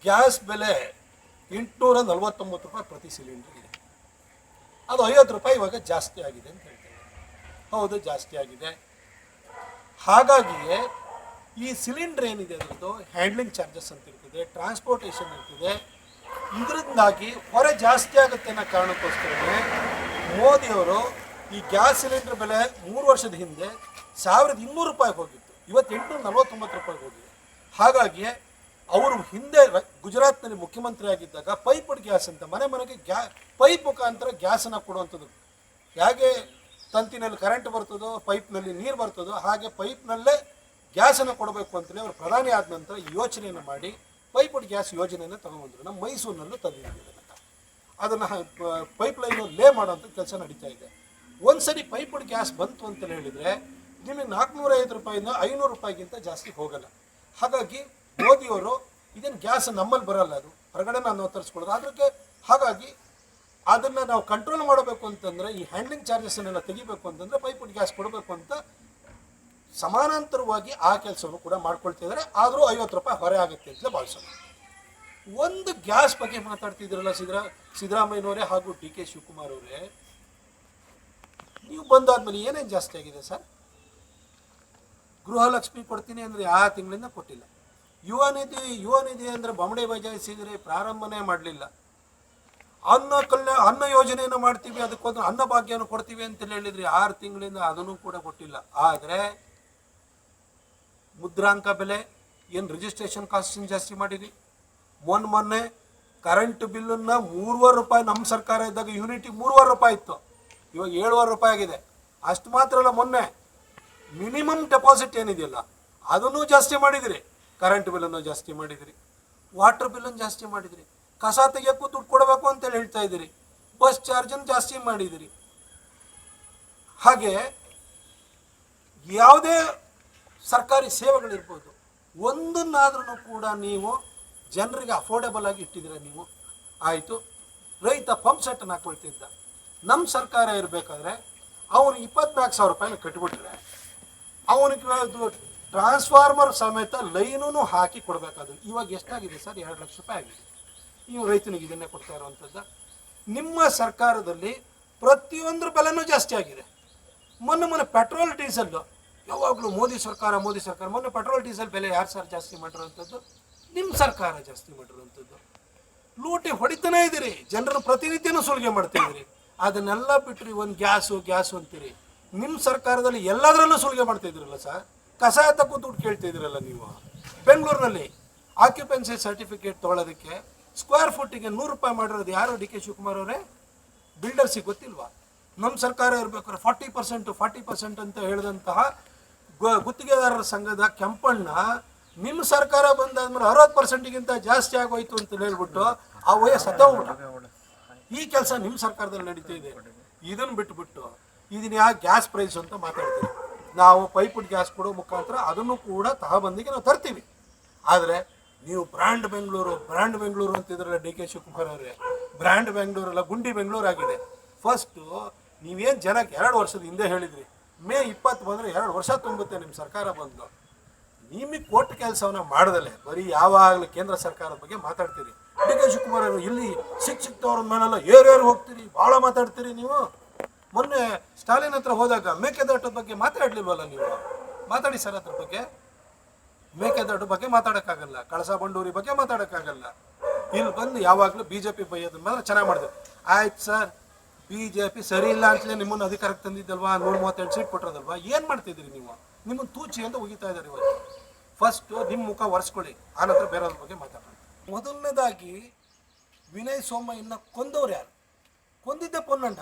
Gas ಬೆಲೆ 849 ರೂಪಾಯಿ ಪ್ರತಿ ಸಿಲಿಂಡರ್ ಇದೆ. ಅದು 50 ರೂಪಾಯಿ ಇವಾಗ ಜಾಸ್ತಿ ಆಗಿದೆ ಅಂತ ಹೇಳ್ತಾರೆ. ಹೌದು, ಜಾಸ್ತಿ ಆಗಿದೆ. ಹಾಗಾಗಿಯೇ ಈ ಸಿಲಿಂಡರ್ ಏನಿದೆ ಅದರದ್ದು ಹ್ಯಾಂಡ್ಲಿಂಗ್ ಚಾರ್ಜಸ್ ಅಂತ ಇರ್ತದೆ, ಟ್ರಾನ್ಸ್ಪೋರ್ಟೇಷನ್ ಇರ್ತದೆ. ಇದರಿಂದಾಗಿ ಹೊರೆ ಜಾಸ್ತಿ ಆಗುತ್ತೆ ಅನ್ನೋ ಕಾರಣಕ್ಕೋಸ್ಕರವೇ ಮೋದಿಯವರು ಈ ಗ್ಯಾಸ್ ಸಿಲಿಂಡರ್ ಬೆಲೆ 3 ವರ್ಷದ ಹಿಂದೆ 1200 ರೂಪಾಯಿಗೆ ಹೋಗಿತ್ತು, ಇವತ್ತು 849 ರೂಪಾಯಿಗೆ ಹೋಗಿದೆ. ಹಾಗಾಗಿ ಅವರು ಹಿಂದೆ ಗುಜರಾತ್ನಲ್ಲಿ ಮುಖ್ಯಮಂತ್ರಿ ಆಗಿದ್ದಾಗ ಪೈಪ್ಡ್ ಗ್ಯಾಸ್ ಅಂತ ಮನೆ ಮನೆಗೆ ಪೈಪ್ ಮುಖಾಂತರ ಗ್ಯಾಸನ್ನು ಕೊಡುವಂಥದ್ದು. ಹೇಗೆ ತಂತಿನಲ್ಲಿ ಕರೆಂಟ್ ಬರ್ತದೋ, ಪೈಪ್ನಲ್ಲಿ ನೀರು ಬರ್ತದೋ, ಹಾಗೆ ಪೈಪ್ನಲ್ಲೇ ಗ್ಯಾಸನ್ನು ಕೊಡಬೇಕು ಅಂತಲೇ ಅವರು ಪ್ರಧಾನಿ ಆದ ನಂತರ ಯೋಚನೆಯನ್ನು ಮಾಡಿ ಪೈಪ್ಡ್ ಗ್ಯಾಸ್ ಯೋಜನೆಯನ್ನು ತಗೊಂಡ್ಬಂದರು. ನಮ್ಮ ಮೈಸೂರಿನಲ್ಲೂ ತಂದಿದ್ದೀವಿ ಅದನ್ನು ಪೈಪ್ಲೈನು ಲೇ ಮಾಡೋಂಥ ಕೆಲಸ ನಡೀತಾ ಇದೆ. ಒಂದು ಸರಿ ಪೈಪ್ಡ್ ಗ್ಯಾಸ್ ಬಂತು ಅಂತಲೇ ಹೇಳಿದರೆ ನಿಮಗೆ 450 ರೂಪಾಯಿಂದ 500 ರೂಪಾಯಿಗಿಂತ ಜಾಸ್ತಿ ಹೋಗಲ್ಲ. ಹಾಗಾಗಿ ಮೋದಿಯವರು ಇದೇನು ಗ್ಯಾಸ್ ನಮ್ಮಲ್ಲಿ ಬರಲ್ಲ, ಅದು ಹೊರಗಡೆ ನಾವು ತರಿಸ್ಕೊಳ್ಳೋದು. ಅದಕ್ಕೆ ಹಾಗಾಗಿ ಅದನ್ನು ನಾವು ಕಂಟ್ರೋಲ್ ಮಾಡಬೇಕು ಅಂತಂದರೆ ಈ ಹ್ಯಾಂಡ್ಲಿಂಗ್ ಚಾರ್ಜಸ್ಸನ್ನೆಲ್ಲ ತೆಗಿಬೇಕು ಅಂತಂದರೆ ಪೈಪ್ಡ್ ಗ್ಯಾಸ್ ಕೊಡಬೇಕು ಅಂತ ಸಮಾನಾಂತರವಾಗಿ ಆ ಕೆಲಸವನ್ನು ಕೂಡ ಮಾಡ್ಕೊಳ್ತಿದ್ದಾರೆ. ಆದರೂ 50 ರೂಪಾಯಿ ಹೊರೆ ಆಗುತ್ತೆ ಅಂತಲೇ ಭಾವಿಸೋಣ. ಒಂದು ಗ್ಯಾಸ್ ಬಗ್ಗೆ ಮಾತಾಡ್ತಿದ್ರಲ್ಲ ಸಿದ್ದರಾಮಯ್ಯನವರೇ ಹಾಗೂ ಡಿ ಕೆ ಶಿವಕುಮಾರ್ ಅವರೇ, ನೀವು ಬಂದಾದ್ಮೇಲೆ ಏನೇನು ಜಾಸ್ತಿ ಆಗಿದೆ ಸರ್? ಗೃಹಲಕ್ಷ್ಮಿ ಕೊಡ್ತೀನಿ ಅಂದರೆ ಆ ತಿಂಗಳಿಂದ ಕೊಟ್ಟಿಲ್ಲ. ಯುವ ನಿಧಿ ಅಂದರೆ ಬಮಡೆ ಬಜಾಯಿಸಿದರೆ ಪ್ರಾರಂಭನೇ ಮಾಡಲಿಲ್ಲ. ಅನ್ನ ಯೋಜನೆಯನ್ನು ಮಾಡ್ತೀವಿ, ಅದಕ್ಕೊಂದು ಅನ್ನಭಾಗ್ಯವನ್ನು ಕೊಡ್ತೀವಿ ಅಂತ ಹೇಳಿದ್ರಿ, 6 ತಿಂಗಳಿಂದ ಅದನ್ನು ಕೂಡ ಕೊಟ್ಟಿಲ್ಲ. ಆದರೆ ಮುದ್ರಾಂಕ ಬೆಲೆ ಏನು ರಿಜಿಸ್ಟ್ರೇಷನ್ ಕಾಸ್ಟನ್ನು ಜಾಸ್ತಿ ಮಾಡಿರಿ. ಮೊನ್ನೆ ಕರೆಂಟ್ ಬಿಲ್ಲನ್ನು 3.5 ರೂಪಾಯಿ ನಮ್ಮ ಸರ್ಕಾರ ಇದ್ದಾಗ ಯೂನಿಟಿಗೆ 3.5 ರೂಪಾಯಿ ಇತ್ತು, ಇವಾಗ 7.5 ರೂಪಾಯಿ ಆಗಿದೆ. ಅಷ್ಟು ಮಾತ್ರ ಅಲ್ಲ, ಮೊನ್ನೆ ಮಿನಿಮಮ್ ಡೆಪಾಸಿಟ್ ಏನಿದೆಯಲ್ಲ ಅದನ್ನು ಜಾಸ್ತಿ ಮಾಡಿದಿರಿ, ಕರೆಂಟ್ ಬಿಲ್ಲನ್ನು ಜಾಸ್ತಿ ಮಾಡಿದಿರಿ, ವಾಟರ್ ಬಿಲ್ಲನ್ನು ಜಾಸ್ತಿ ಮಾಡಿದಿರಿ, ಕಸ ತೆಗಿಯೋಕ್ಕೂ ದುಡ್ಡು ಕೊಡಬೇಕು ಅಂತೇಳಿ ಹೇಳ್ತಾ ಇದ್ದೀರಿ, ಬಸ್ ಚಾರ್ಜನ್ನು ಜಾಸ್ತಿ ಮಾಡಿದಿರಿ. ಹಾಗೆ ಯಾವುದೇ ಸರ್ಕಾರಿ ಸೇವೆಗಳಿರ್ಬೋದು ಒಂದನ್ನಾದ್ರೂ ಕೂಡ ನೀವು ಜನರಿಗೆ ಅಫೋರ್ಡೆಬಲ್ ಆಗಿ ಇಟ್ಟಿದ್ದೀರ. ನೀವು ಆಯಿತು, ರೈತ ಪಂಪ್ ಸೆಟ್ಟನ್ನು ಹಾಕೊಳ್ತಿದ್ದ, ನಮ್ಮ ಸರ್ಕಾರ ಇರಬೇಕಾದ್ರೆ ಅವನು 24,000 ರೂಪಾಯಿನ ಕಟ್ಟಿಬಿಟ್ರೆ ಅವನಿಗೆ ಟ್ರಾನ್ಸ್ಫಾರ್ಮರ್ ಸಮೇತ ಲೈನೂ ಹಾಕಿ ಕೊಡಬೇಕಾದ್ರು. ಇವಾಗ ಎಷ್ಟಾಗಿದೆ ಸರ್? 2 ಲಕ್ಷ ರೂಪಾಯಿ ಆಗಿದೆ. ನೀವು ರೈತನಿಗೆ ಇದನ್ನೇ ಕೊಡ್ತಾ ಇರುವಂಥದ್ದು. ನಿಮ್ಮ ಸರ್ಕಾರದಲ್ಲಿ ಪ್ರತಿಯೊಂದರ ಬೆಲೆನೂ ಜಾಸ್ತಿ ಆಗಿದೆ. ಮೊನ್ನೆ ಪೆಟ್ರೋಲ್ ಡೀಸೆಲ್ಲು ಯಾವಾಗಲೂ ಮೋದಿ ಸರ್ಕಾರ ಮೊನ್ನೆ ಪೆಟ್ರೋಲ್ ಡೀಸೆಲ್ ಬೆಲೆ ಯಾರು ಸರ್ ಜಾಸ್ತಿ ಮಾಡಿರುವಂಥದ್ದು? ನಿಮ್ಮ ಸರ್ಕಾರ ಜಾಸ್ತಿ ಮಾಡಿರುವಂಥದ್ದು. ಲೂಟಿ ಹೊಡಿತಾನೇ ಇದ್ದೀರಿ, ಜನರನ್ನು ಪ್ರತಿನಿತ್ಯನೂ ಸುಲಿಗೆ ಮಾಡ್ತಿದ್ದೀರಿ. ಅದನ್ನೆಲ್ಲ ಬಿಟ್ಟರೆ ಒಂದು ಗ್ಯಾಸು ಅಂತೀರಿ. ನಿಮ್ಮ ಸರ್ಕಾರದಲ್ಲಿ ಎಲ್ಲದರಲ್ಲೂ ಸುಲಿಗೆ ಮಾಡ್ತಾ ಇದ್ದೀರಲ್ಲ ಸರ್. ಕಸ ತಕ್ಕೂ ದುಡ್ಡು ಕೇಳ್ತಾ ಇದ್ದೀರಲ್ಲ ನೀವು. ಬೆಂಗಳೂರಿನಲ್ಲಿ ಆಕ್ಯುಪೆನ್ಸಿ ಸರ್ಟಿಫಿಕೇಟ್ ತೊಗೊಳೋದಕ್ಕೆ ಸ್ಕ್ವೇರ್ ಫುಟ್ಟಿಗೆ 100 ರೂಪಾಯಿ ಮಾಡಿರೋದು ಯಾರು? ಡಿ ಕೆ ಶಿವಕುಮಾರ್ ಅವರೇ. ಬಿಲ್ಡರ್ಸಿಗೆ ಗೊತ್ತಿಲ್ವಾ? ನಮ್ಮ ಸರ್ಕಾರ ಇರಬೇಕಾದ್ರೆ 40% ಅಂತ ಹೇಳಿದಂತಹ ಗುತ್ತಿಗೆದಾರರ ಸಂಘದ ಕೆಂಪಣ್ಣ ನಿಮ್ಮ ಸರ್ಕಾರ ಬಂದಾದ್ಮೇಲೆ 60%ಗಿಂತ ಜಾಸ್ತಿ ಆಗೋಯ್ತು ಅಂತ ಹೇಳ್ಬಿಟ್ಟು ಆ ವಯಸ್ಸು ಸತ್ತೋಗ್ಬಿಟ್ಟು ಈ ಕೆಲಸ ನಿಮ್ಮ ಸರ್ಕಾರದಲ್ಲಿ ನಡೀತಾ ಇದೆ. ಇದನ್ನು ಬಿಟ್ಬಿಟ್ಟು ಇದನ್ನ ಯಾಕೆ ಗ್ಯಾಸ್ ಪ್ರೈಸ್ ಅಂತ ಮಾತಾಡ್ತೀವಿ. ನಾವು ಪೈಪ್ಡ್ ಗ್ಯಾಸ್ ಕೊಡೋ ಮುಖಾಂತರ ಅದನ್ನು ಕೂಡ ತಹಬಂದಿಗೆ ನಾವು ತರ್ತೀವಿ. ಆದರೆ ನೀವು ಬ್ರ್ಯಾಂಡ್ ಬೆಂಗಳೂರು ಅಂತಿದ್ರಲ್ಲ ಡಿ ಕೆ ಶಿವಕುಮಾರ್ ಅವರೇ, ಬ್ರ್ಯಾಂಡ್ ಬೆಂಗಳೂರಲ್ಲ, ಗುಂಡಿ ಬೆಂಗಳೂರು ಆಗಿದೆ. ಫಸ್ಟು ನೀವೇನು ಜನಕ್ಕೆ 2 ವರ್ಷದ ಹಿಂದೆ ಹೇಳಿದ್ರಿ, ಮೇ 20 ಬಂದರೆ 2 ವರ್ಷ ತುಂಬುತ್ತೆ ನಿಮ್ಮ ಸರ್ಕಾರ ಬಂದು. ನಿಮಗೆ ಕೊಟ್ಟ ಕೆಲಸವನ್ನ ಮಾಡ್ದಲೆ ಬರೀ ಯಾವಾಗಲೂ ಕೇಂದ್ರ ಸರ್ಕಾರದ ಬಗ್ಗೆ ಮಾತಾಡ್ತೀರಿ. ಡಿ ಕೆ ಶಿವಕುಮಾರ್ ಅವರು ಇಲ್ಲಿ ಸಿಕ್ತವ್ರ ಮೇಲೆಲ್ಲ ಏರು ಹೋಗ್ತೀರಿ, ಭಾಳ ಮಾತಾಡ್ತೀರಿ ನೀವು. ಮೊನ್ನೆ ಸ್ಟಾಲಿನ್ ಹತ್ರ ಹೋದಾಗ ಮೇಕೆದಾಟದ ಬಗ್ಗೆ ಮಾತಾಡಲಿಲ್ವಲ್ಲ ನೀವು? ಮಾತಾಡಿ ಸರ್ ಅದ್ರ ಬಗ್ಗೆ. ಮೇಕೆದಾಟು ಬಗ್ಗೆ ಮಾತಾಡೋಕ್ಕಾಗಲ್ಲ, ಕಳಸಾ ಬಂಡೂರಿ ಬಗ್ಗೆ ಮಾತಾಡೋಕ್ಕಾಗಲ್ಲ. ಇಲ್ಲಿ ಬಂದು ಯಾವಾಗಲೂ BJP ಬೈಯೋದ್ರ ಮೇಲೆ ಚೆನ್ನಾಗಿ ಮಾಡಿದೆ. ಆಯ್ತು ಸರ್, BJP ಸರಿ ಇಲ್ಲ ಅಂತಲೇ ನಿಮ್ಮನ್ನು ಅಧಿಕಾರಕ್ಕೆ ತಂದಿದ್ದಲ್ವಾ, 138 ಸೀಟ್ ಕೊಟ್ಟಿರೋದಲ್ವಾ? ಏನು ಮಾಡ್ತಿದ್ದೀರಿ ನೀವು? ನಿಮ್ಮನ್ನು ತೂಚಿ ಅಂತ ಉಗಿತಾ ಇದ್ದಾರೆ ಇವತ್ತು. ಫಸ್ಟು ನಿಮ್ಮ ಮುಖ ಒರೆಸ್ಕೊಳ್ಳಿ, ಆನಂತರ ಬೇರೆಯವ್ರ ಬಗ್ಗೆ ಮಾತಾಡೋಣ. ಮೊದಲನೇದಾಗಿ ವಿನಯ್ ಸೋಮಯ್ಯನ ಕೊಂದವ್ರು ಯಾರು? ಕೊಂದಿದ್ದೆ ಪೊನ್ನಣ್ಣ.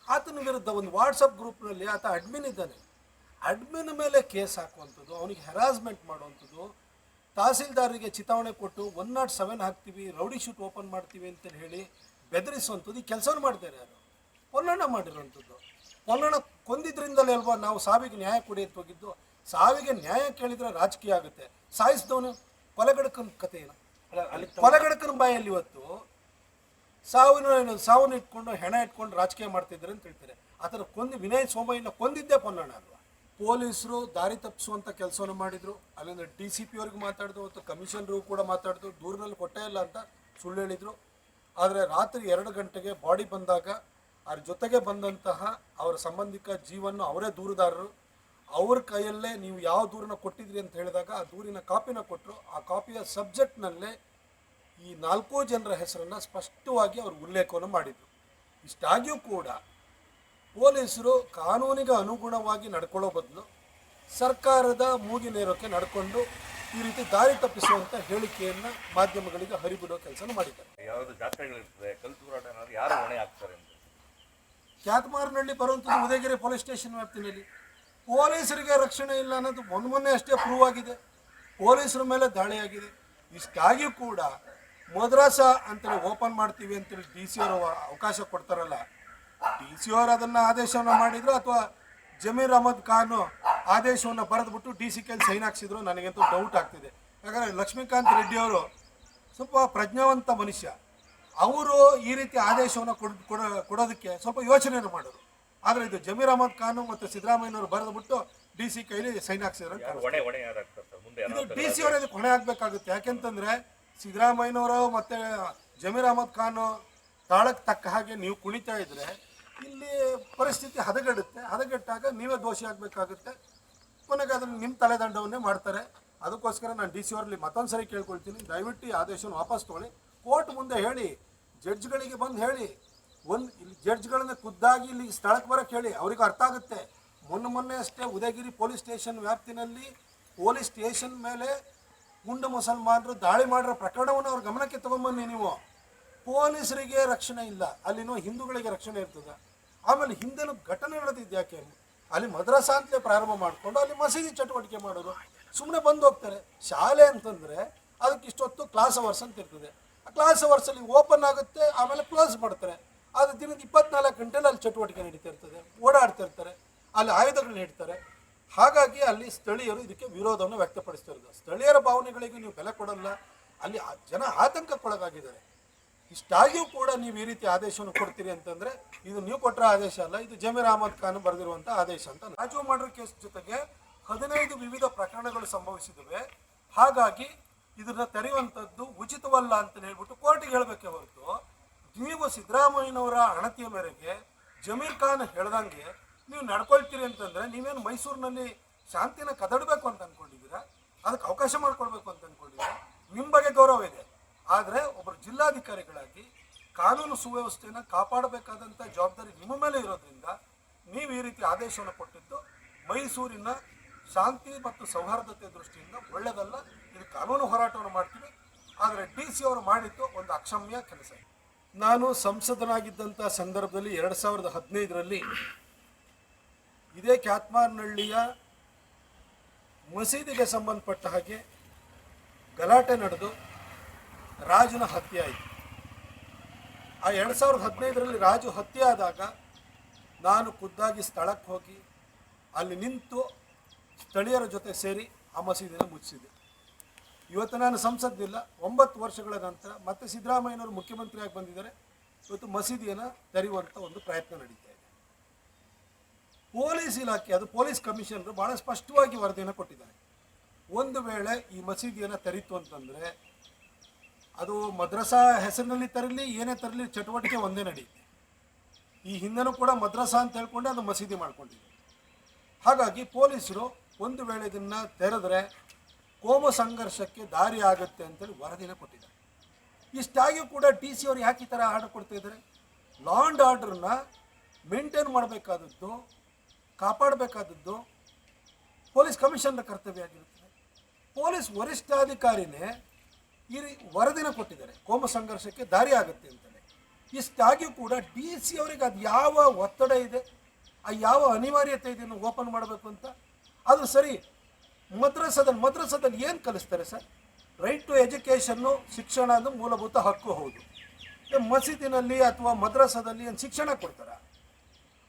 ಆತನ ವಿರುದ್ಧ ಒಂದು ವಾಟ್ಸಪ್ ಗ್ರೂಪ್ನಲ್ಲಿ ಆತ ಅಡ್ಮಿನ್ ಇದ್ದಾನೆ. ಅಡ್ಮಿನ್ ಮೇಲೆ ಕೇಸ್ ಹಾಕುವಂಥದ್ದು, ಅವನಿಗೆ ಹೆರಾಸ್ಮೆಂಟ್ ಮಾಡುವಂಥದ್ದು, ತಹಸೀಲ್ದಾರರಿಗೆ ಚಿತಾವಣೆ ಕೊಟ್ಟು 107 ಹಾಕ್ತೀವಿ, ರೌಡಿ ಶೂಟ್ ಓಪನ್ ಮಾಡ್ತೀವಿ ಅಂತ ಹೇಳಿ ಬೆದರಿಸುವಂಥದ್ದು ಈ ಕೆಲಸವನ್ನು ಮಾಡ್ತಾರೆ. ಯಾರು? ಪೊನ್ನಣ್ಣ ಮಾಡಿರುವಂಥದ್ದು. ಪೊನ್ನಣ್ಣ ಕೊಂದಿದ್ರಿಂದಲೇ ಅಲ್ವಾ ನಾವು ಸಾವಿಗೆ ನ್ಯಾಯ ಕೊಡಿ ಅಂತ ಹೋಗಿದ್ದು. ಸಾವಿಗೆ ನ್ಯಾಯ ಕೇಳಿದರೆ ರಾಜಕೀಯ ಆಗುತ್ತೆ. ಸಾಯಿಸಿದವನು ಕೊಲೆಗಡಕನ ಕಥೆ ಏನು? ಕೊಲೆಗಡಕನ ಬಾಯಲ್ಲಿ ಇವತ್ತು ಸಾವನ್ನ ಇಟ್ಕೊಂಡು ಹೆಣ ಇಟ್ಕೊಂಡು ರಾಜಕೀಯ ಮಾಡ್ತಿದ್ದಾರೆ ಅಂತ ಹೇಳ್ತಾರೆ. ಆ ಥರ ವಿನಯ್ ಸೋಮಯ್ಯನ ಕೊಂದಿದ್ದೇ ಪೊನ್ನಣ್ಣ ಅಲ್ವಾ? ಪೊಲೀಸರು ದಾರಿ ತಪ್ಪಿಸುವಂಥ ಕೆಲಸವನ್ನು ಮಾಡಿದರು. ಅಲ್ಲಿಂದ DCP ಅವ್ರಿಗೆ ಮಾತಾಡಿದ್ರು ಮತ್ತು ಕಮಿಷನರು ಕೂಡ ಮಾತಾಡಿದ್ರು, ದೂರಿನಲ್ಲಿ ಕೊಟ್ಟೇ ಇಲ್ಲ ಅಂತ ಸುಳ್ಳು ಹೇಳಿದರು. ಆದರೆ ರಾತ್ರಿ 2 ಗಂಟೆಗೆ ಬಾಡಿ ಬಂದಾಗ ಅವ್ರ ಜೊತೆಗೆ ಬಂದಂತಹ ಅವರ ಸಂಬಂಧಿಕ ಜೀವನ್ನು ಅವರೇ ದೂರುದಾರರು ಅವ್ರ ಕೈಯಲ್ಲೇ ನೀವು ಯಾವ ದೂರನ್ನ ಕೊಟ್ಟಿದ್ರಿ ಅಂತ ಹೇಳಿದಾಗ ಆ ದೂರಿನ ಕಾಪಿನ ಕೊಟ್ಟರು. ಆ ಕಾಪಿಯ ಸಬ್ಜೆಕ್ಟ್ನಲ್ಲೇ ಈ 4 ಜನರ ಹೆಸರನ್ನು ಸ್ಪಷ್ಟವಾಗಿ ಅವರು ಉಲ್ಲೇಖವನ್ನು ಮಾಡಿದರು. ಇಷ್ಟಾಗಿಯೂ ಕೂಡ ಪೊಲೀಸರು ಕಾನೂನಿಗೆ ಅನುಗುಣವಾಗಿ ನಡ್ಕೊಳ್ಳೋ ಬದಲು ಸರ್ಕಾರದ ಮೂಗಿನೇರೋಕ್ಕೆ ನಡ್ಕೊಂಡು ಈ ರೀತಿ ದಾರಿ ತಪ್ಪಿಸುವಂಥ ಹೇಳಿಕೆಯನ್ನು ಮಾಧ್ಯಮಗಳಿಗೆ ಹರಿಬಿಡೋ ಕೆಲಸ ಮಾಡಿದ್ದಾರೆ. ಯಾವುದು ಜಾತ್ರೆಗಳಿರ್ತದೆ, ಕಲ್ತುರಾಟ ಯಾರು ಹೊಣೆ ಆಗ್ತಾರೆ ಅಂತ ಕ್ಯಾತ್ಮಾರ್ನಹಳ್ಳಿ ಬರುವಂಥದ್ದು ಉದಯಗಿರಿ ಪೊಲೀಸ್ ಸ್ಟೇಷನ್ ವ್ಯಾಪ್ತಿನಲ್ಲಿ ಪೊಲೀಸರಿಗೆ ರಕ್ಷಣೆ ಇಲ್ಲ ಅನ್ನೋದು ಮೊನ್ನೆ ಅಷ್ಟೇ ಪ್ರೂವ್ ಆಗಿದೆ. ಪೊಲೀಸರ ಮೇಲೆ ದಾಳಿಯಾಗಿದೆ. ಇಷ್ಟಾಗಿಯೂ ಕೂಡ ಮದ್ರಾಸಾ ಅಂತೇಳಿ ಓಪನ್ ಮಾಡ್ತೀವಿ ಅಂತೇಳಿ DC ಅವರು ಅವಕಾಶ ಕೊಡ್ತಾರಲ್ಲ, DC ಅವರು ಅದನ್ನು ಆದೇಶವನ್ನು ಮಾಡಿದ್ರು ಅಥವಾ ಜಮೀರ್ ಅಹಮದ್ ಖಾನ್ ಆದೇಶವನ್ನು ಬರೆದ್ಬಿಟ್ಟು DC ಕೈಲಿ ಸೈನ್ ಹಾಕ್ಸಿದ್ರು, ನನಗಂತೂ ಡೌಟ್ ಆಗ್ತಿದೆ. ಯಾಕಂದರೆ ಲಕ್ಷ್ಮೀಕಾಂತ್ ರೆಡ್ಡಿ ಅವರು ಸ್ವಲ್ಪ ಪ್ರಜ್ಞಾವಂತ ಮನುಷ್ಯ, ಅವರು ಈ ರೀತಿ ಆದೇಶವನ್ನು ಕೊಡೋದಕ್ಕೆ ಸ್ವಲ್ಪ ಯೋಚನೆಯನ್ನು ಮಾಡೋರು. ಆದರೆ ಇದು ಜಮೀರ್ ಅಹಮದ್ ಖಾನ್ ಮತ್ತು ಸಿದ್ದರಾಮಯ್ಯನವರು ಬರೆದ್ಬಿಟ್ಟು DC ಕೈಲಿ ಸೈನ್ ಹಾಕ್ಸಿದ್ರು. ಇದು DC ಅವರು ಇದಕ್ಕೆ ಹೊಣೆ ಆಗಬೇಕಾಗುತ್ತೆ. ಯಾಕೆಂತಂದರೆ ಸಿದ್ದರಾಮಯ್ಯನವರು ಮತ್ತು ಜಮೀರ್ ಅಹಮದ್ ಖಾನ್ ತಾಳಕ್ಕೆ ತಕ್ಕ ಹಾಗೆ ನೀವು ಕುಣಿತಾ ಇದ್ದರೆ ಇಲ್ಲಿ ಪರಿಸ್ಥಿತಿ ಹದಗೆಡುತ್ತೆ. ಹದಗೆಟ್ಟಾಗ ನೀವೇ ದೋಷಿ ಆಗಬೇಕಾಗುತ್ತೆ. ಕೊನೆಗೆ ಅದನ್ನು ನಿಮ್ಮ ತಲೆದಂಡವನ್ನೇ ಮಾಡ್ತಾರೆ. ಅದಕ್ಕೋಸ್ಕರ ನಾನು DC ಅವರಲ್ಲಿ ಮತ್ತೊಂದು ಸರಿ ಕೇಳ್ಕೊಳ್ತೀನಿ, ದಯವಿಟ್ಟು ಈ ಆದೇಶವನ್ನು ವಾಪಸ್ ತೊಗೊಳ್ಳಿ. ಕೋರ್ಟ್ ಮುಂದೆ ಹೇಳಿ, ಜಡ್ಜ್ಗಳಿಗೆ ಬಂದು ಹೇಳಿ, ಇಲ್ಲಿ ಜಡ್ಜ್ಗಳನ್ನ ಖುದ್ದಾಗಿ ಇಲ್ಲಿ ಸ್ಥಳಕ್ಕೆ ಬರೋಕ್ಕೆ ಹೇಳಿ, ಅವ್ರಿಗೆ ಅರ್ಥ ಆಗುತ್ತೆ. ಮೊನ್ನೆ ಅಷ್ಟೇ ಉದಯಗಿರಿ ಪೊಲೀಸ್ ಸ್ಟೇಷನ್ ವ್ಯಾಪ್ತಿನಲ್ಲಿ ಪೊಲೀಸ್ ಸ್ಟೇಷನ್ ಮೇಲೆ ಗುಂಡು ಮುಸಲ್ಮಾನರು ದಾಳಿ ಮಾಡಿರೋ ಪ್ರಕರಣವನ್ನು ಅವ್ರ ಗಮನಕ್ಕೆ ತಗೊಂಬನ್ನಿ. ನೀವು ಪೊಲೀಸರಿಗೆ ರಕ್ಷಣೆ ಇಲ್ಲ, ಅಲ್ಲಿನೋ ಹಿಂದೂಗಳಿಗೆ ರಕ್ಷಣೆ ಇರ್ತದೆ. ಆಮೇಲೆ ಹಿಂದೆನೂ ಘಟನೆ ನಡೆದಿದ್ದು ಯಾಕೆ, ಅಲ್ಲಿ ಮದ್ರಸಾ ಅಂತಲೇ ಪ್ರಾರಂಭ ಮಾಡಿಕೊಂಡು ಅಲ್ಲಿ ಮಸೀದಿ ಚಟುವಟಿಕೆ ಮಾಡೋರು ಸುಮ್ಮನೆ ಬಂದು ಹೋಗ್ತಾರೆ. ಶಾಲೆ ಅಂತಂದರೆ ಅದಕ್ಕೆ ಇಷ್ಟೊತ್ತು ಕ್ಲಾಸ್ ಅವರ್ಸ್ ಅಂತ ಇರ್ತದೆ. ಆ ಕ್ಲಾಸ್ ಅವರ್ಸಲ್ಲಿ ಓಪನ್ ಆಗುತ್ತೆ, ಆಮೇಲೆ ಕ್ಲೋಸ್ ಮಾಡ್ತಾರೆ. ಅದು ದಿನದ 24 ಗಂಟೆಲಿ ಅಲ್ಲಿ ಚಟುವಟಿಕೆ ನಡೀತಾ ಇರ್ತದೆ, ಓಡಾಡ್ತಿರ್ತಾರೆ, ಅಲ್ಲಿ ಆಯುಧಗಳನ್ನ ಇಡ್ತಾರೆ. ಹಾಗಾಗಿ ಅಲ್ಲಿ ಸ್ಥಳೀಯರು ಇದಕ್ಕೆ ವಿರೋಧವನ್ನು ವ್ಯಕ್ತಪಡಿಸ್ತಿರೋದು. ಸ್ಥಳೀಯರ ಭಾವನೆಗಳಿಗೆ ನೀವು ಬೆಲೆ ಕೊಡಲ್ಲ, ಅಲ್ಲಿ ಜನ ಆತಂಕಕ್ಕೊಳಗಾಗಿದ್ದಾರೆ. ಇಷ್ಟಾಗಿಯೂ ಕೂಡ ನೀವು ಈ ರೀತಿ ಆದೇಶವನ್ನು ಕೊಡ್ತೀರಿ ಅಂತಂದರೆ ಇದು ನೀವು ಕೊಟ್ಟರೆ ಆದೇಶ ಅಲ್ಲ, ಇದು ಜಮೀರ್ ಅಹಮದ್ ಖಾನ್ ಬರೆದಿರುವಂಥ ಆದೇಶ ಅಂತ. ರಾಜೀವ್ ಮರ್ಡರ್ ಕೇಸ್ ಜೊತೆಗೆ 15 ವಿವಿಧ ಪ್ರಕರಣಗಳು ಸಂಭವಿಸಿದವೆ. ಹಾಗಾಗಿ ಇದನ್ನು ತೆರೆಯುವಂಥದ್ದು ಉಚಿತವಲ್ಲ ಅಂತ ಹೇಳ್ಬಿಟ್ಟು ಕೋರ್ಟಿಗೆ ಹೇಳಬೇಕೆ ಹೊರತು, ನೀವು ಸಿದ್ದರಾಮಯ್ಯನವರ ಅಣತಿಯ ಮೇರೆಗೆ ಜಮೀರ್ ಖಾನ್ ಹೇಳ್ದಂಗೆ ನೀವು ನಡ್ಕೊಳ್ತೀರಿ ಅಂತಂದರೆ ನೀವೇನು ಮೈಸೂರಿನಲ್ಲಿ ಶಾಂತಿನ ಕದಡಬೇಕು ಅಂತ ಅಂದ್ಕೊಂಡಿದ್ದೀರಾ? ಅದಕ್ಕೆ ಅವಕಾಶ ಮಾಡಿಕೊಡ್ಬೇಕು ಅಂತ ಅಂದ್ಕೊಂಡಿದ್ದೀರಾ? ನಿಮ್ಮ ಬಗ್ಗೆ ಗೌರವ ಇದೆ, ಆದರೆ ಒಬ್ಬರು ಜಿಲ್ಲಾಧಿಕಾರಿಗಳಾಗಿ ಕಾನೂನು ಸುವ್ಯವಸ್ಥೆಯನ್ನು ಕಾಪಾಡಬೇಕಾದಂಥ ಜವಾಬ್ದಾರಿ ನಿಮ್ಮ ಮೇಲೆ ಇರೋದ್ರಿಂದ ನೀವು ಈ ರೀತಿ ಆದೇಶವನ್ನು ಕೊಟ್ಟಿದ್ದು ಮೈಸೂರಿನ ಶಾಂತಿ ಮತ್ತು ಸೌಹಾರ್ದತೆ ದೃಷ್ಟಿಯಿಂದ ಒಳ್ಳೆಯದಲ್ಲ. ಇದು ಕಾನೂನು ಹೋರಾಟವನ್ನು ಮಾಡ್ತೀವಿ. ಆದರೆ DC ಅವರು ಮಾಡಿದ್ದು ಒಂದು ಅಕ್ಷಮ್ಯ ಕೆಲಸ. ನಾನು ಸಂಸದನಾಗಿದ್ದಂಥ ಸಂದರ್ಭದಲ್ಲಿ 2015ರಲ್ಲಿ ಇದೇ ಕ್ಯಾತ್ಮಾರ್ನಹಳ್ಳಿಯ ಮಸೀದಿಗೆ ಸಂಬಂಧಪಟ್ಟ ಹಾಗೆ ಗಲಾಟೆ ನಡೆದು ರಾಜುನ ಹತ್ಯೆ ಆಯಿತು. ಆ 2015ರಲ್ಲಿ ರಾಜು ಹತ್ಯೆ ಆದಾಗ ನಾನು ಖುದ್ದಾಗಿ ಸ್ಥಳಕ್ಕೆ ಹೋಗಿ ಅಲ್ಲಿ ನಿಂತು ಸ್ಥಳೀಯರ ಜೊತೆ ಸೇರಿ ಆ ಮಸೀದಿನ ಮುಚ್ಚಿಸಿದೆ. ಇವತ್ತು ನಾನು ಸಂಸತ್ತಿಲ್ಲ, 9 ವರ್ಷಗಳ ನಂತರ ಮತ್ತೆ ಸಿದ್ದರಾಮಯ್ಯನವರು ಮುಖ್ಯಮಂತ್ರಿಯಾಗಿ ಬಂದಿದ್ದಾರೆ. ಇವತ್ತು ಮಸೀದಿಯನ್ನು ತೆರೆಯುವಂಥ ಒಂದು ಪ್ರಯತ್ನ ನಡೀತಾ ಇದೆ. ಪೊಲೀಸ್ ಇಲಾಖೆ, ಅದು ಪೊಲೀಸ್ ಕಮಿಷನರು ಭಾಳ ಸ್ಪಷ್ಟವಾಗಿ ವರದಿಯನ್ನು ಕೊಟ್ಟಿದ್ದಾರೆ. ಒಂದು ವೇಳೆ ಈ ಮಸೀದಿಯನ್ನು ತೆರೀತು ಅಂತಂದರೆ ಅದು ಮದ್ರಸಾ ಹೆಸರಿನಲ್ಲಿ ತರಲಿ, ಏನೇ ತರಲಿ, ಚಟುವಟಿಕೆ ಒಂದೇ ನಡೆಯುತ್ತೆ. ಈ ಹಿಂದೆನೂ ಕೂಡ ಮದ್ರಸಾ ಅಂತ ಹೇಳ್ಕೊಂಡೆ ಅದು ಮಸೀದಿ ಮಾಡ್ಕೊಂಡಿದೆ. ಹಾಗಾಗಿ ಪೊಲೀಸರು ಒಂದು ವೇಳೆ ಇದನ್ನು ತೆರೆದ್ರೆ ಕೋಮು ಸಂಘರ್ಷಕ್ಕೆ ದಾರಿ ಆಗುತ್ತೆ ಅಂತೇಳಿ ವರದಿನ ಕೊಟ್ಟಿದ್ದಾರೆ. ಇಷ್ಟಾಗಿಯೂ ಕೂಡ DC ಅವರು ಯಾಕೆ ಈ ಥರ ಆರ್ಡರ್ ಕೊಡ್ತಾ ಇದ್ದಾರೆ? ಲಾ ಆ್ಯಂಡ್ ಆರ್ಡರ್ನ ಮೇಂಟೈನ್ ಮಾಡಬೇಕಾದದ್ದು, ಕಾಪಾಡಬೇಕಾದದ್ದು ಪೊಲೀಸ್ ಕಮಿಷನರ್ ಕರ್ತವ್ಯ ಆಗಿರುತ್ತದೆ. ಪೊಲೀಸ್ ವರಿಷ್ಠಾಧಿಕಾರಿನೇ ಈ ವರದಿನ ಕೊಟ್ಟಿದ್ದಾರೆ, ಕೋಮು ಸಂಘರ್ಷಕ್ಕೆ ದಾರಿ ಆಗುತ್ತೆ ಅಂತಲೇ. ಇಷ್ಟಾಗಿಯೂ ಕೂಡ DC ಅವರಿಗೆ ಅದು ಯಾವ ಒತ್ತಡ ಇದೆ, ಆ ಯಾವ ಅನಿವಾರ್ಯತೆ ಇದೆ ಓಪನ್ ಮಾಡಬೇಕು ಅಂತ. ಅದು ಸರಿ, ಮದ್ರಸಾದಲ್ಲಿ ಏನು ಕಲಿಸ್ತಾರೆ ಸರ್? ರೈಟ್ ಟು ಎಜುಕೇಷನ್ನು, ಶಿಕ್ಷಣ ಅದು ಮೂಲಭೂತ ಹಕ್ಕು ಹೌದು. ಮಸೀದಿನಲ್ಲಿ ಅಥವಾ ಮದ್ರಸಾದಲ್ಲಿ ಏನು ಶಿಕ್ಷಣ ಕೊಡ್ತಾರೆ?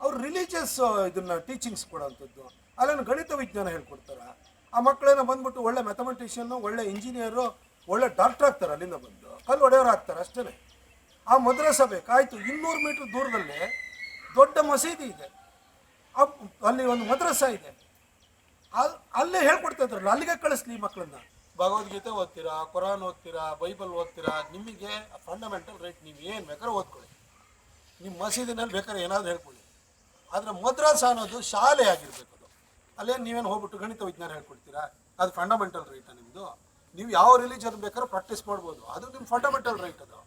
ಅವ್ರು ರಿಲಿಜಿಯಸ್ ಇದನ್ನು ಟೀಚಿಂಗ್ಸ್ ಕೊಡೋವಂಥದ್ದು. ಅಲ್ಲೇನು ಗಣಿತ ವಿಜ್ಞಾನ ಹೇಳ್ಕೊಡ್ತಾರೆ? ಆ ಮಕ್ಕಳೇನೋ ಬಂದ್ಬಿಟ್ಟು ಒಳ್ಳೆ ಮ್ಯಾಥಮೆಟಿಷಿಯನ್ನು, ಒಳ್ಳೆ ಇಂಜಿನಿಯರು, ಒಳ್ಳೆ ಡಾಕ್ಟರ್ ಆಗ್ತಾರೆ, ಅಲ್ಲಿಂದ ಬಂದು ಕಲ್ಲು ಹೊಡೆಯೋರು ಆಗ್ತಾರೆ ಅಷ್ಟೇ. ಆ ಮದ್ರಸಾ ಬೇಕಾಯಿತು. 200 ಮೀಟ್ರ್ ದೂರದಲ್ಲೇ ದೊಡ್ಡ ಮಸೀದಿ ಇದೆ, ಅಲ್ಲಿ ಒಂದು ಮದ್ರಸಾ ಇದೆ. ಅಲ್ಲೇ ಹೇಳ್ಕೊಡ್ತಾ ಇದ್ರಲ್ಲ, ಅಲ್ಲಿಗೆ ಕಳಿಸ್ಲಿ ಮಕ್ಕಳನ್ನ. ಭಗವದ್ಗೀತೆ ಓದ್ತೀರಾ, ಕುರಾನ್ ಓದ್ತೀರಾ, ಬೈಬಲ್ ಓದ್ತೀರಾ, ನಿಮಗೆ ಫಂಡಮೆಂಟಲ್ ರೈಟ್ ನೀವು ಏನು ಬೇಕಾದ್ರೆ ಓದ್ಕೊಳ್ಳಿ, ನಿಮ್ಮ ಮಸೀದಿನಲ್ಲಿ ಬೇಕಾದ್ರೆ ಏನಾದರೂ ಹೇಳ್ಕೊಳ್ಳಿ. ಆದರೆ ಮದ್ರಾಸ ಅನ್ನೋದು ಶಾಲೆ ಆಗಿರಬೇಕು. ಅದು ಅಲ್ಲೇನು ನೀವೇನು ಹೋಗ್ಬಿಟ್ಟು ಗಣಿತ ವಿಜ್ಞಾನ ಹೇಳ್ಕೊಡ್ತೀರಾ? ಅದು ಫಂಡಮೆಂಟಲ್ ರೈಟಾ ನಿಮ್ಮದು? ನೀವು ಯಾವ ರಿಲಿಜನ್ ಬೇಕಾದ್ರೂ ಪ್ರಾಕ್ಟೀಸ್ ಮಾಡ್ಬೋದು, ಅದು ನಿಮ್ಮ ಫಂಡಮೆಂಟಲ್ ರೈಟ್. ಅದು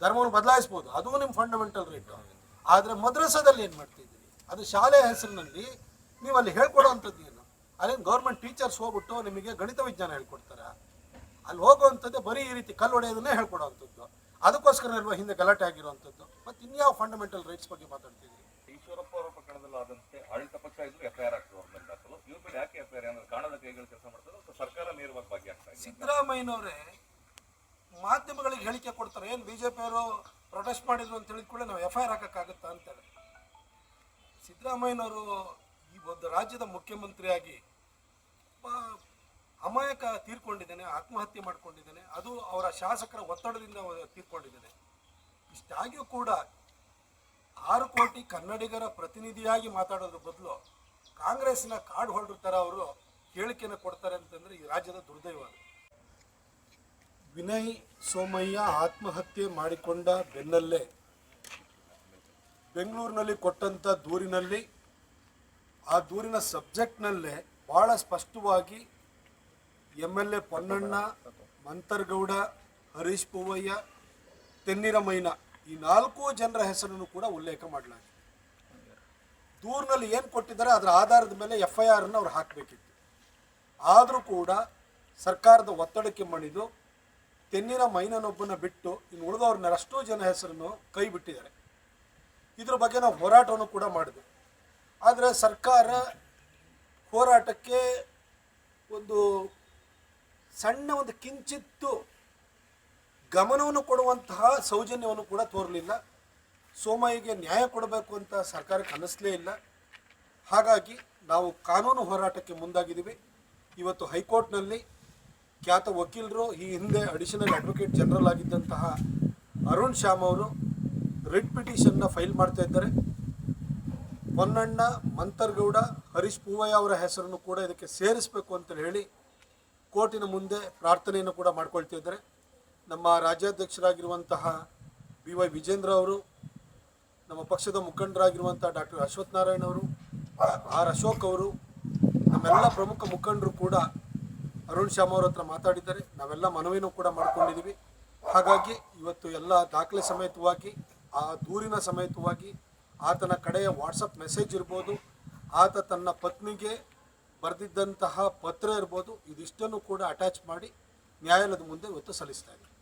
ಧರ್ಮವನ್ನು ಬದಲಾಯಿಸ್ಬೋದು, ಅದು ನಿಮ್ಮ ಫಂಡಮೆಂಟಲ್ ರೈಟು. ಆದರೆ ಮದ್ರಸಾದಲ್ಲಿ ಏನು ಮಾಡ್ತಿದ್ದೀರಿ? ಅದು ಶಾಲೆಯ ಹೆಸರಿನಲ್ಲಿ ನೀವು ಅಲ್ಲಿ ಹೇಳ್ಕೊಡೋವಂಥದ್ದು ಏನು? ಅಲ್ಲೇನು ಗೌರ್ಮೆಂಟ್ ಟೀಚರ್ಸ್ ಹೋಗ್ಬಿಟ್ಟು ನಿಮಗೆ ಗಣಿತ ವಿಜ್ಞಾನ ಹೇಳ್ಕೊಡ್ತಾರೆ? ಅಲ್ಲಿ ಹೋಗುವಂಥದ್ದೇ ಬರೀ ಈ ರೀತಿ ಕಲ್ಲು ಹೊಡೆಯೋದನ್ನೇ ಹೇಳ್ಕೊಡೋವಂಥದ್ದು. ಅದಕ್ಕೋಸ್ಕರ ಇರುವ ಹಿಂದೆ ಗಲಾಟೆ ಆಗಿರುವಂಥದ್ದು. ಮತ್ತು ಇನ್ಯಾವ ಫಂಡಮೆಂಟಲ್ ರೈಟ್ಸ್ ಬಗ್ಗೆ ಮಾತಾಡ್ತಿದ್ದೀರಿ? ಈಶ್ವರಪ್ಪ ಅವರ ಪ್ರಕರಣದಲ್ಲಿ ಆದಂತೆ ಆಡಳಿತ ಪಕ್ಷ ಇದ್ರು FIR ಆಗ್ತದೆ ಅವ್ರ ಮೇಲೆ ದಾಖಲು. ಇವ್ರ ಮೇಲೆ ಯಾಕೆ FIR ಅಂದ್ರೆ ಕಾಣದ ಕೈಗಳು ಕೆಲಸ ಮಾಡ್ತಾರೆ ಅಥವಾ ಸರ್ಕಾರ ನೇರವಾಗಿ ಭಾಗಿಯಾಗ್ತಾ ಇದೆ? ಸಿದ್ದರಾಮಯ್ಯನವರೇ ಮಾಧ್ಯಮಗಳಿಗೆ ಹೇಳಿಕೆ ಕೊಡ್ತಾರೆ, ಏನು BJP-ಯವರು ಪ್ರೊಟೆಸ್ಟ್ ಮಾಡಿದ್ರು ಅಂತ ಹೇಳಿದ ಕೂಡ ನಾವು FIR ಹಾಕೋಕ್ಕಾಗುತ್ತಾ ಅಂತೇಳಿ. ಸಿದ್ದರಾಮಯ್ಯನವರು ಈ ಒಂದು ರಾಜ್ಯದ ಮುಖ್ಯಮಂತ್ರಿಯಾಗಿ ಅಮಾಯಕ ತೀರ್ಕೊಂಡಿದ್ದಾನೆ, ಆತ್ಮಹತ್ಯೆ ಮಾಡ್ಕೊಂಡಿದ್ದಾನೆ. ಅದು ಅವರ ಶಾಸಕರ ಒತ್ತಡದಿಂದ ತೀರ್ಕೊಂಡಿದ್ದಾನೆ. ಇಷ್ಟಾಗಿಯೂ ಕೂಡ 6 ಕೋಟಿ ಕನ್ನಡಿಗರ ಪ್ರತಿನಿಧಿಯಾಗಿ ಮಾತಾಡೋದ್ರ ಬದಲು ಕಾಂಗ್ರೆಸ್ನ ಕಾರ್ಡ್ ಹೋಲ್ಡರ್ ಥರ ಅವರು ಹೇಳಿಕೆಯನ್ನು ಕೊಡ್ತಾರೆ ಅಂತಂದರೆ ಈ ರಾಜ್ಯದ ದುರ್ದೈವ. ವಿನಯ್ ಸೋಮಯ್ಯ ಆತ್ಮಹತ್ಯೆ ಮಾಡಿಕೊಂಡ ಬೆನ್ನಲ್ಲೇ ಬೆಂಗಳೂರಿನಲ್ಲಿ ಕೊಟ್ಟಂಥ ದೂರಿನಲ್ಲಿ, ಆ ದೂರಿನ ಸಬ್ಜೆಕ್ಟ್ನಲ್ಲೇ ಭಾಳ ಸ್ಪಷ್ಟವಾಗಿ MLA ಪೊನ್ನಣ್ಣ, ಮಂತರ್ಗೌಡ, ಹರೀಶ್ ಪೂವಯ್ಯ, ತೆನ್ನಿರಮೈನ ಈ 4 ಜನರ ಹೆಸರನ್ನು ಕೂಡ ಉಲ್ಲೇಖ ಮಾಡಲಾಗಿದೆ. ದೂರಿನಲ್ಲಿ ಏನು ಕೊಟ್ಟಿದ್ದಾರೆ ಅದರ ಆಧಾರದ ಮೇಲೆ FIR-ಅನ್ನು ಅವ್ರು ಹಾಕಬೇಕಿತ್ತು. ಆದರೂ ಕೂಡ ಸರ್ಕಾರದ ಒತ್ತಡಕ್ಕೆ ಮಣಿದು ತೆನ್ನಿರಮೈನನೊಬ್ಬನ ಬಿಟ್ಟು ಇನ್ನು ಉಳಿದವ್ರನ್ನ ಅಷ್ಟೂ ಜನ ಹೆಸರನ್ನು ಕೈ ಬಿಟ್ಟಿದ್ದಾರೆ. ಇದ್ರ ಬಗ್ಗೆ ನಾವು ಹೋರಾಟವನ್ನು ಕೂಡ ಮಾಡಿದ್ವಿ. ಆದರೆ ಸರ್ಕಾರ ಹೋರಾಟಕ್ಕೆ ಒಂದು ಸಣ್ಣ ಒಂದು ಕಿಂಚಿತ್ತು ಗಮನವನ್ನು ಕೊಡುವಂತಹ ಸೌಜನ್ಯವನ್ನು ಕೂಡ ತೋರಲಿಲ್ಲ. ಸೋಮಯ್ಯಗೆ ನ್ಯಾಯ ಕೊಡಬೇಕು ಅಂತ ಸರ್ಕಾರಕ್ಕೆ ಅನ್ನಿಸ್ಲೇ ಇಲ್ಲ. ಹಾಗಾಗಿ ನಾವು ಕಾನೂನು ಹೋರಾಟಕ್ಕೆ ಮುಂದಾಗಿದ್ದೀವಿ. ಇವತ್ತು ಹೈಕೋರ್ಟ್ನಲ್ಲಿ ಖ್ಯಾತ ವಕೀಲರು, ಈ ಹಿಂದೆ ಅಡಿಷನಲ್ ಅಡ್ವೊಕೇಟ್ ಜನರಲ್ ಆಗಿದ್ದಂತಹ ಅರುಣ್ ಶ್ಯಾಮ್ ಅವರು ರಿಟ್ ಪಿಟಿಷನ್ನ ಫೈಲ್ ಮಾಡ್ತಾ ಇದ್ದಾರೆ. ಪೊನ್ನಣ್ಣ, ಮಂತರ್ಗೌಡ, ಹರೀಶ್ ಪೂವಯ್ಯ ಅವರ ಹೆಸರನ್ನು ಕೂಡ ಇದಕ್ಕೆ ಸೇರಿಸಬೇಕು ಅಂತ ಹೇಳಿ ಕೋರ್ಟಿನ ಮುಂದೆ ಪ್ರಾರ್ಥನೆಯನ್ನು ಕೂಡ ಮಾಡ್ಕೊಳ್ತಾ ಇದ್ದಾರೆ. ನಮ್ಮ ರಾಜ್ಯಾಧ್ಯಕ್ಷರಾಗಿರುವಂತಹ BY ವಿಜೇಂದ್ರ ಅವರು, ನಮ್ಮ ಪಕ್ಷದ ಮುಖಂಡರಾಗಿರುವಂಥ ಡಾಕ್ಟರ್ ಅಶ್ವಥ್ ನಾರಾಯಣ್ ಅವರು, R ಅಶೋಕ್ ಅವರು, ನಮ್ಮೆಲ್ಲ ಪ್ರಮುಖ ಮುಖಂಡರು ಕೂಡ ಅರುಣ್ ಶ್ಯಾಮ್ ಅವ್ರ ಹತ್ರ ಮಾತಾಡಿದ್ದಾರೆ. ನಾವೆಲ್ಲ ಮನವಿನೂ ಕೂಡ ಮಾಡ್ಕೊಂಡಿದ್ದೀವಿ. ಹಾಗಾಗಿ ಇವತ್ತು ಎಲ್ಲ ದಾಖಲೆ ಸಮೇತವಾಗಿ, ಆ ದೂರಿನ ಸಮೇತವಾಗಿ, ಆತನ ಕಡೆಯ ವಾಟ್ಸಪ್ ಮೆಸೇಜ್ ಇರ್ಬೋದು, ಆತ ತನ್ನ ಪತ್ನಿಗೆ ಬರೆದಿದ್ದಂತಹ ಪತ್ರ ಇರ್ಬೋದು, ಇದಿಷ್ಟನ್ನು ಕೂಡ ಅಟ್ಯಾಚ್ ಮಾಡಿ ನ್ಯಾಯಾಲಯದ ಮುಂದೆ ಇವತ್ತು ಸಲ್ಲಿಸ್ತಾ ಇದ್ದೀವಿ.